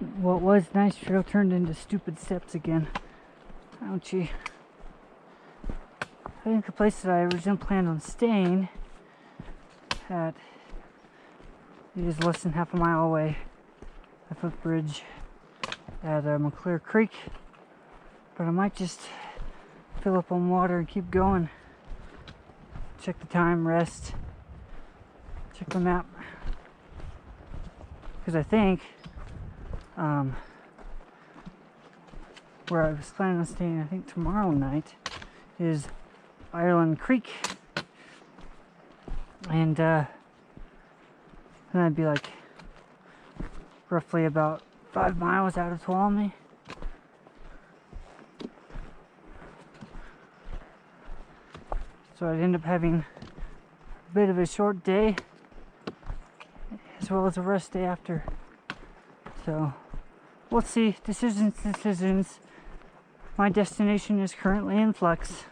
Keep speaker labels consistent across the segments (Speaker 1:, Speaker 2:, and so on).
Speaker 1: what was nice trail turned into stupid steps again. Ouchie. I think the place that I originally planned on staying at is less than half a mile away. A footbridge at McClure Creek. But I might just fill up on water and keep going. Check the time, rest, check the map. Because I think where I was planning on staying, I think tomorrow night, is Ireland Creek. And then I'd be like roughly about 5 miles out of Tuolumne. So I'd end up having a bit of a short day as well as a rest day after. So we'll see. Decisions. My destination is currently in flux.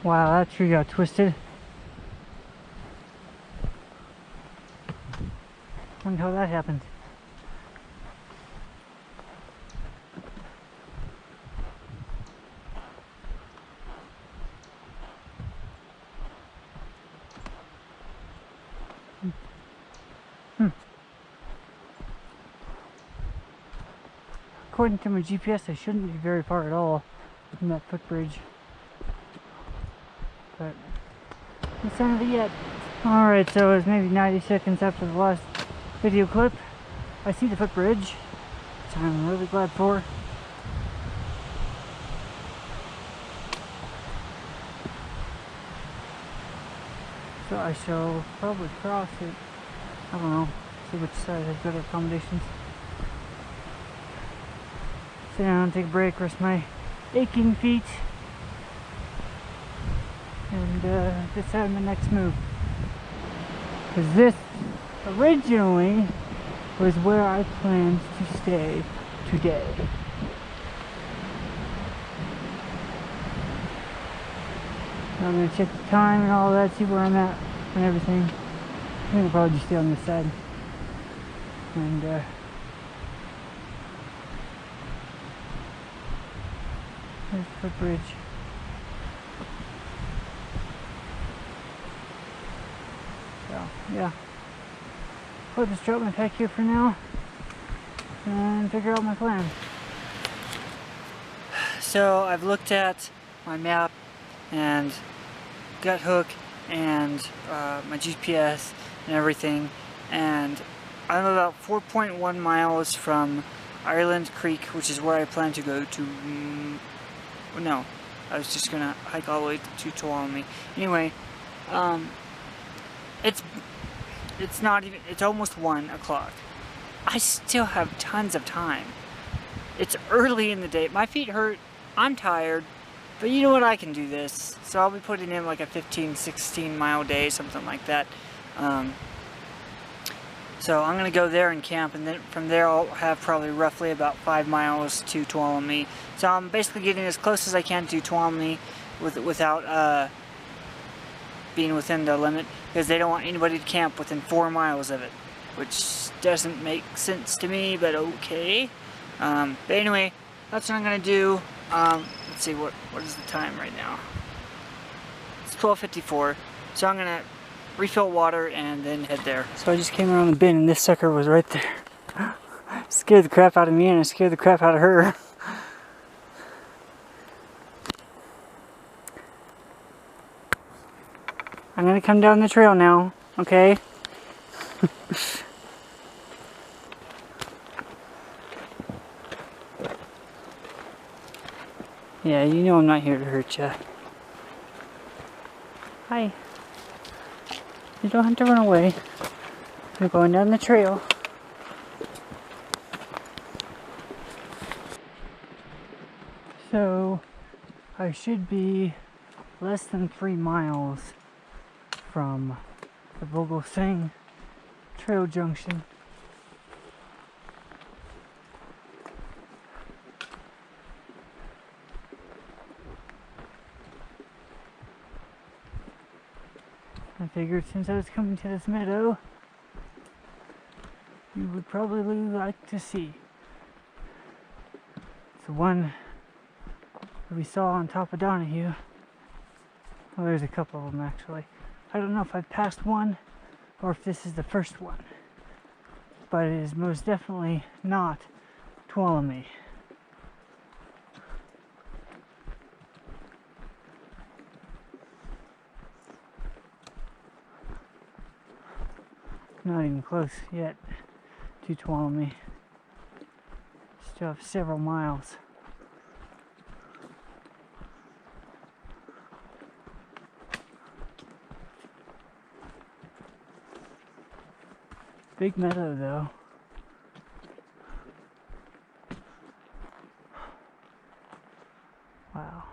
Speaker 1: Wow, that tree got twisted. Wonder how that happened. According to my GPS, I shouldn't be very far at all from that footbridge. But no sign of it yet. Alright, so it's maybe 90 seconds after the last video clip. I see the footbridge, which I'm really glad for. So I shall probably cross it. I don't know. See which side has better accommodations. Sit down, take a break, rest my aching feet, and decide my next move. Because this originally was where I planned to stay today. I'm going to check the time and all that, see where I'm at and everything. I think I'll probably just stay on this side. And there's the footbridge. So, yeah. I'll just drop my pack here for now and figure out my plan. So, I've looked at my map and gut hook and my GPS and everything, and I'm about 4.1 miles from Ireland Creek, which is where I plan to go to. No, I was just gonna hike all the way to Tuolumne. Anyway, it's not even, it's almost 1 o'clock. I still have tons of time. It's early in the day. My feet hurt. I'm tired. But you know what, I can do this. So I'll be putting in like a 15, 16 mile day, something like that. So I'm going to go there and camp, and then from there I'll have probably roughly about 5 miles to Tuolumne. So I'm basically getting as close as I can to Tuolumne without being within the limit, because they don't want anybody to camp within 4 miles of it, which doesn't make sense to me, but okay. But anyway, that's what I'm going to do. Let's see, what is the time right now? It's 12:54, so I'm gonna refill water and then head there. So I just came around the bend and this sucker was right there. Scared the crap out of me and it scared the crap out of her. I'm gonna come down the trail now, okay? Yeah, you know I'm not here to hurt you. Hi. You don't have to run away. I'm going down the trail. So, I should be less than 3 miles from the Vogelsang Trail Junction. I figured since I was coming to this meadow, you would probably like to see. It's the one that we saw on top of Donahue. Well, there's a couple of them actually. I don't know if I've passed one or if this is the first one, but it is most definitely not Tuolumne. Not even close yet to Tuolumne. Still have several miles. Big meadow though. Wow.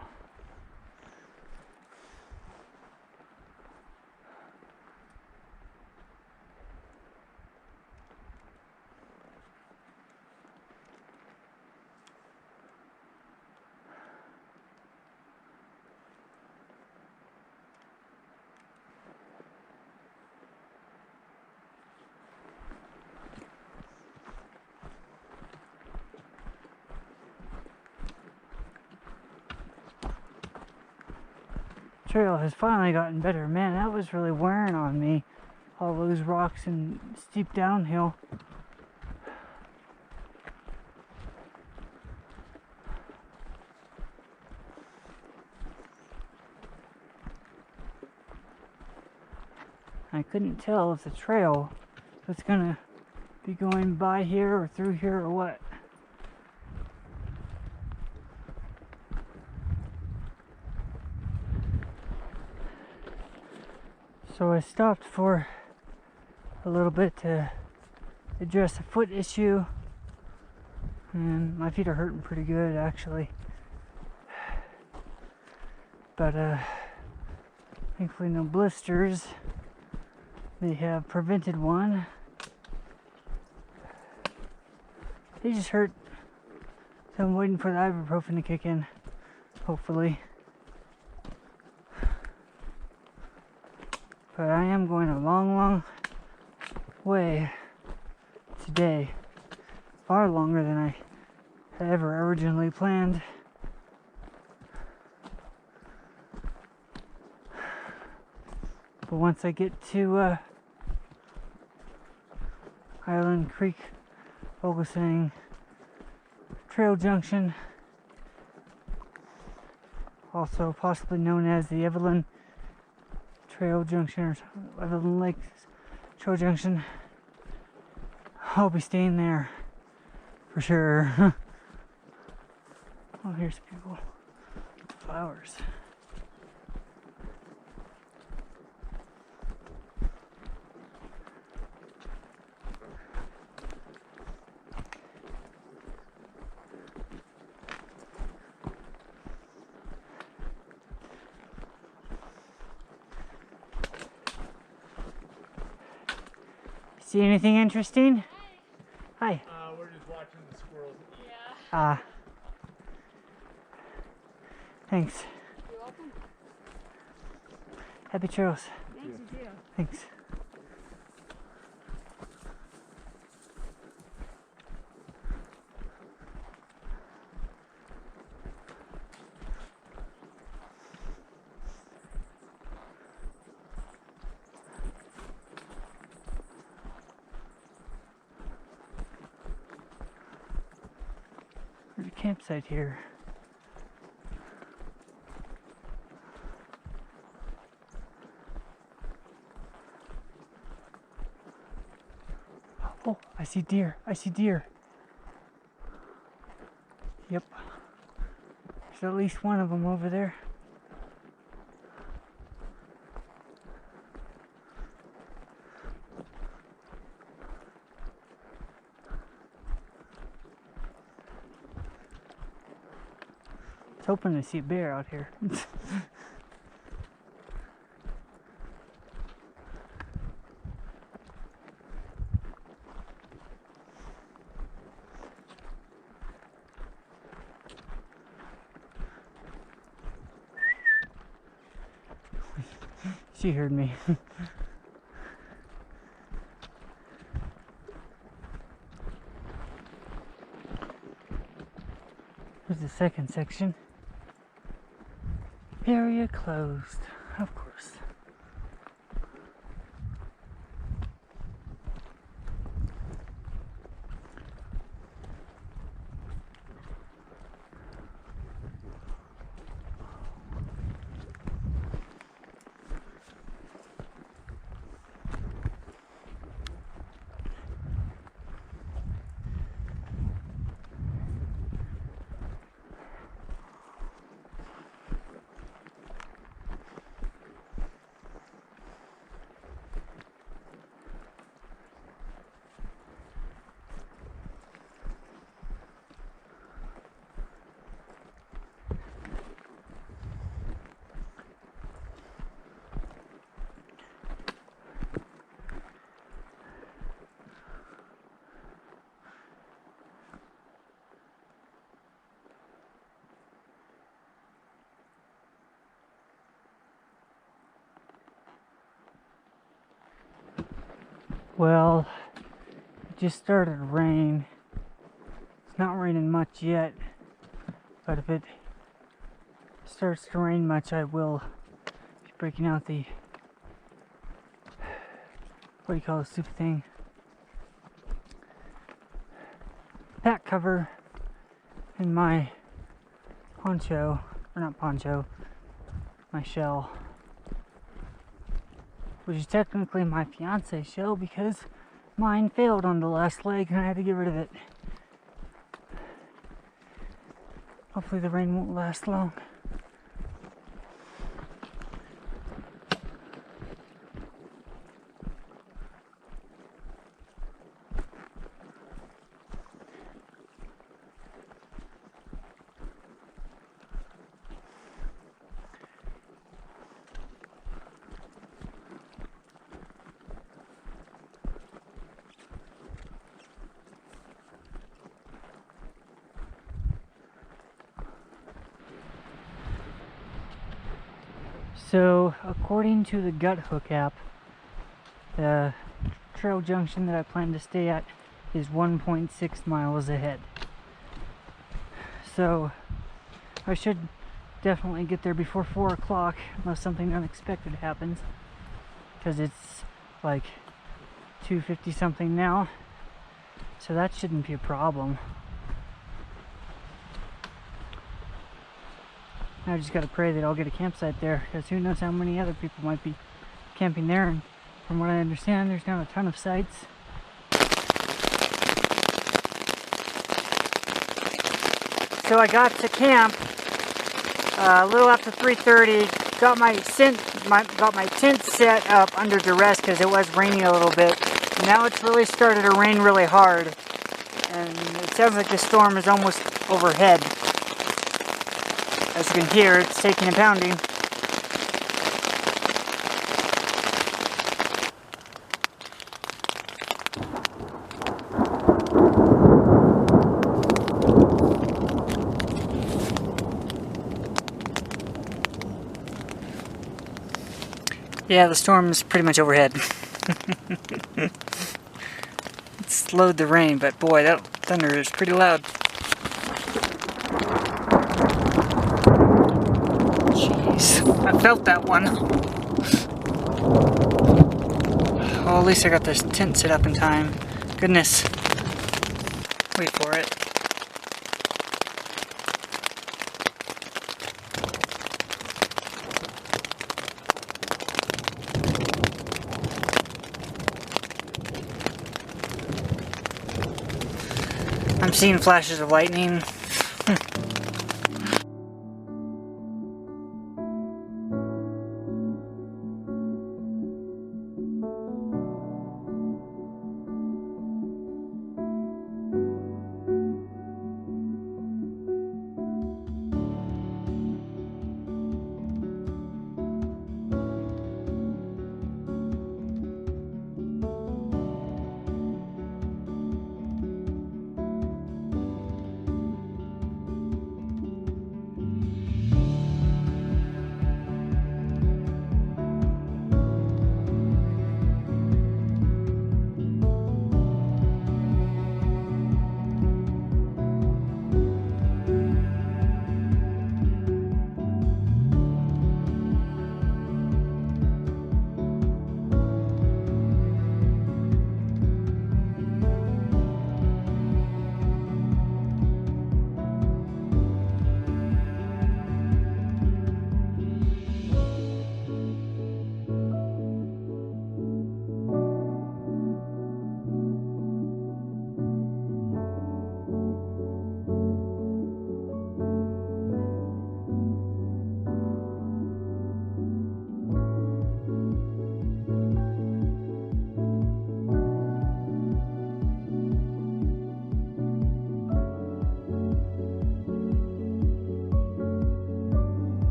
Speaker 1: Trail has finally gotten better. Man, that was really wearing on me. All those rocks and steep downhill. I couldn't tell if the trail was gonna be going by here or through here or what. So I stopped for a little bit to address a foot issue, and my feet are hurting pretty good actually, but thankfully no blisters. They have prevented one. They just hurt, so I'm waiting for the ibuprofen to kick in, hopefully. But I am going a long way today. Far longer than I had ever originally planned. But once I get to Island Creek Focusing Trail Junction, also possibly known as the Evelyn Trail Junction or Evelyn Lake Trail Junction, I'll be staying there for sure. Oh, here's people. Flowers. See anything interesting? Hi.
Speaker 2: We're just watching the squirrels.
Speaker 1: Yeah. Thanks.
Speaker 3: You're welcome.
Speaker 1: Happy trails.
Speaker 3: Thanks, you too.
Speaker 1: Thanks. There's a campsite here. Oh, I see deer. I see deer. Yep. There's at least one of them over there. I was hoping to see a bear out here. She heard me. the second section. Area closed, of course. Well, it just started to rain. It's not raining much yet, but if it starts to rain much, I will be breaking out the, what do you call this stupid thing? Pack cover in my poncho, or not poncho, my shell. Which is technically my fiance's shell because mine failed on the last leg and I had to get rid of it. Hopefully the rain won't last long. So, according to the Gut Hook app, the trail junction that I plan to stay at is 1.6 miles ahead. So, I should definitely get there before 4 o'clock unless something unexpected happens. Because it's like 2:50 something now. So that shouldn't be a problem. I just gotta pray that I'll get a campsite there, because who knows how many other people might be camping there, and from what I understand, there's not a ton of sites. So I got to camp a little after 3:30, got my tent set up under duress because it was raining a little bit. Now it's really started to rain really hard, and it sounds like the storm is almost overhead. As you can hear, it's taking and pounding. Yeah, the storm is pretty much overhead. It slowed the rain, but boy, that thunder is pretty loud. I felt that one. Oh, at least I got this tent set up in time. Goodness. Wait for it. I'm seeing flashes of lightning.